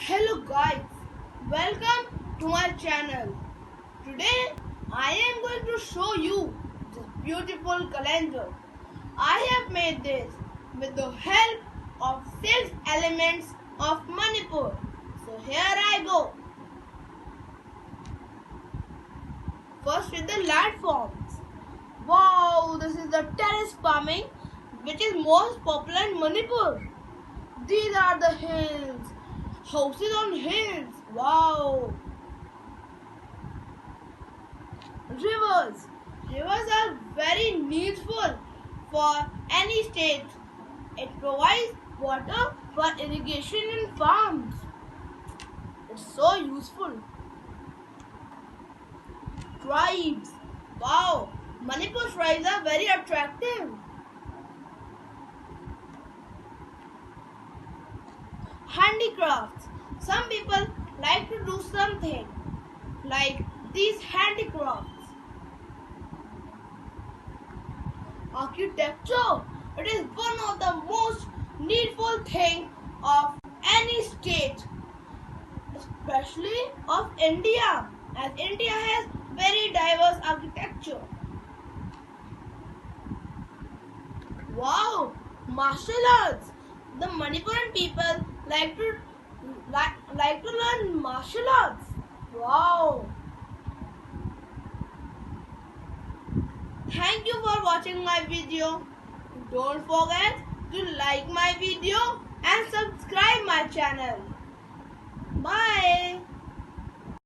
Hello guys, welcome to my channel. Today I am going to show you this beautiful calendar. I have made this with the help of 6 elements of Manipur. So here I go. First with the land forms. Wow, this is the terrace farming which is most popular in Manipur. These are the hills. Houses on hills. Wow. Rivers. Rivers are very needful for any state. It provides water for irrigation in farms. It's so useful. Tribes. Wow. Manipur tribes are very attractive. Handicrafts. Some people like to do something like these handicrafts. Architecture. It is one of the most needful thing of any state, especially of India, as India has very diverse architecture. Wow, martial arts. The Manipuran people like to learn martial arts. Wow. Thank you for watching my video. Don't forget to like my video and subscribe my channel. Bye.